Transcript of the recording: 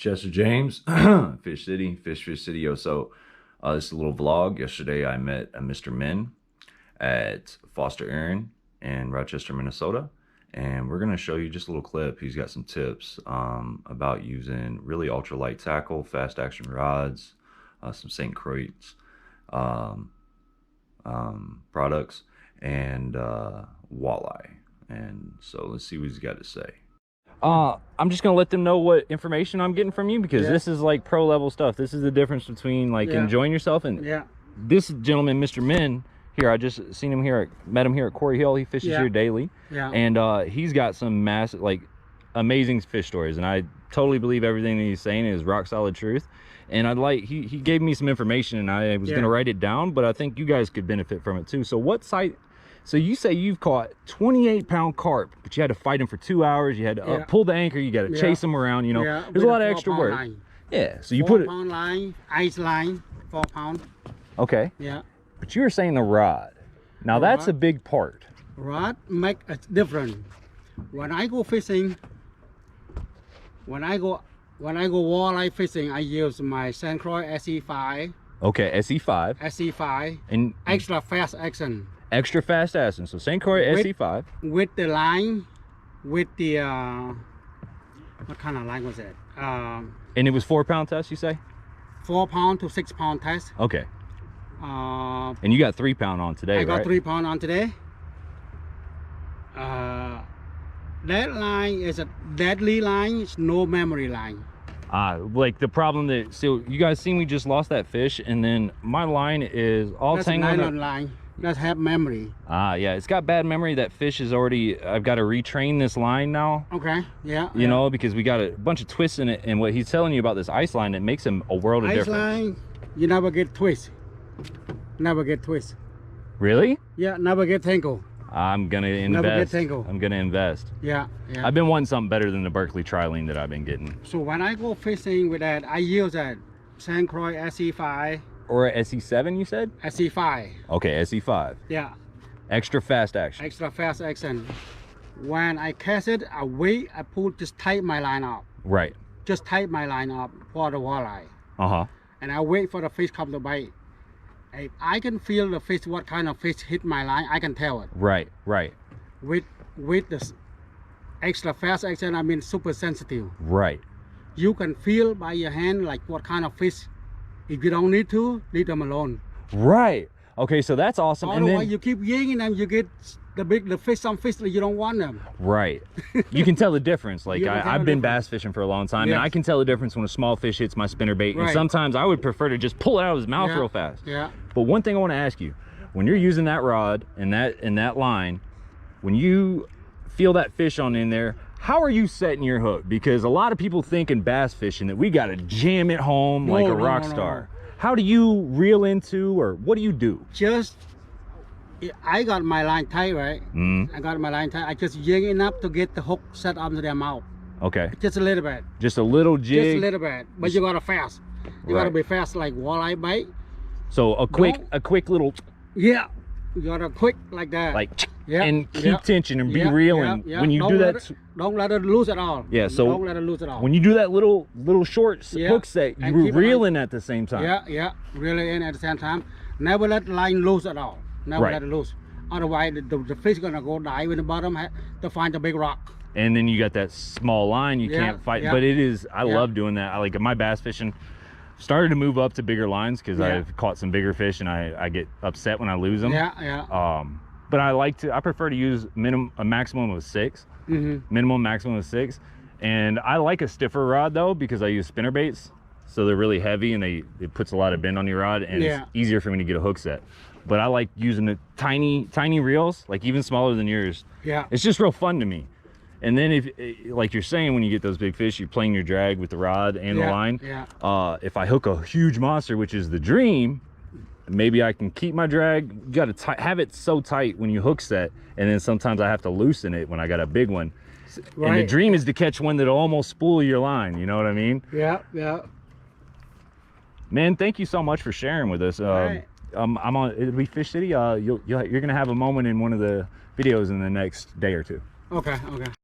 Chester James, Fish City, Fish City. Yo, so this is a little vlog. Yesterday I met Mr. Min at Foster Aaron in Rochester, Minnesota, and we're gonna show you just a little clip. He's got some tips about using really ultralight tackle, fast action rods, some St. Croix products, and walleye. And so let's see what he's got to say. I'm just gonna let them know what information I'm getting from you, because this is like pro level stuff. This is the difference between like enjoying yourself and this gentleman, Mr. Min here. I just seen him here, met him here at Quarry Hill. He fishes here daily, and he's got some massive, like, amazing fish stories, and I totally believe everything that he's saying is rock solid truth. And I'd like, he gave me some information, and I was gonna write it down, but I think you guys could benefit from it too. So what site? So you say you've caught 28-pound carp, but you had to fight him for 2 hours. You had to pull the anchor. You got to chase him around. You know, there's a lot of extra work. Line. Yeah. So you put it. 4-pound line, ice line, 4 pound. Okay. Yeah. But you were saying the rod. Now that's a big part. Rod make a difference. When I go fishing, when I go walleye fishing, I use my St. Croix SE5. Okay, SE5. SE5. And extra fast action. Extra fast action. So St. Croix SE5. With the line, with the what kind of line was it? And it was 4-pound test, you say? 4 pound to 6 pound test. Okay. And you got 3-pound on today, right? I got 3 pound on today. That line is a deadly line. It's no memory line. Like the problem that, so you guys seen we just lost that fish, and then my line is all tangled up. That's a nylon line. That have memory. Yeah, it's got bad memory. That fish is already, I've got to retrain this line now. Okay, you know, because we got a bunch of twists in it, and what he's telling you about this ice line, it makes him a world of difference. Ice line, you never get twist. Never get twist. Really? Yeah, never get tangle. I'm gonna invest. Never get tangle. I'm gonna invest. Yeah. I've been wanting something better than the Berkeley trilene that I've been getting. So when I go fishing with that, I use that St. Croix SE5. Or a SE7, you said? SE5. Okay, SE5. Yeah. Extra fast action. Extra fast action. When I cast it, I wait, I pull, just tight my line up. Right. Just tight my line up for the walleye. Uh-huh. And I wait for the fish come to bite. If I can feel the fish, what kind of fish hit my line, I can tell it. Right. With the extra fast action, I mean super sensitive. Right. You can feel by your hand like what kind of fish. If you don't need to, leave them alone. Right. Okay, so that's awesome. Otherwise, and then you keep yanking them, you get the fish, some fish that you don't want them. Right. You can tell the difference. Like I've been bass fishing for a long time, and I can tell the difference when a small fish hits my spinner bait. And sometimes I would prefer to just pull it out of his mouth real fast. Yeah. But one thing I want to ask you, when you're using that rod and that line, when you feel that fish on in there, how are you setting your hook? Because a lot of people think in bass fishing that we got to jam it home like a rock star. How do you reel into, or what do you do? Just, I got my line tight, right? I got my line tight. I just yank enough to get the hook set onto their mouth. Okay. Just a little bit. Just a little jig. Just a little bit. But you gotta fast. You gotta be fast like walleye bite. So a quick little. Yeah. You gotta quick like that. Like. And keep tension and be reeling when you do that. Don't let it loose at all. Yeah, so don't let it loose at all. When you do that little short hook set, you were reeling at the same time. Yeah, reeling in at the same time. Never let the line loose at all. Never let it loose. Otherwise, the fish gonna go dive in the bottom to find the big rock. And then you got that small line you can't fight. But it is, I love doing that. I like my bass fishing. Started to move up to bigger lines because I've caught some bigger fish, and I get upset when I lose them. But I prefer to use a maximum of 6. Maximum of 6. And I like a stiffer rod though, because I use spinner baits, so they're really heavy and it puts a lot of bend on your rod, and it's easier for me to get a hook set. But I like using the tiny reels, like even smaller than yours. Yeah, it's just real fun to me. And then if, like you're saying, when you get those big fish, you're playing your drag with the rod and the line. If I hook a huge monster, which is the dream, maybe I can keep my drag. You got to have it so tight when you hook set, and then sometimes I have to loosen it when I got a big one. And the dream is to catch one that'll almost spool your line. You know what I mean? Yeah. Man, thank you so much for sharing with us. I'm on. It'll be Fish City. You're gonna have a moment in one of the videos in the next day or two. Okay.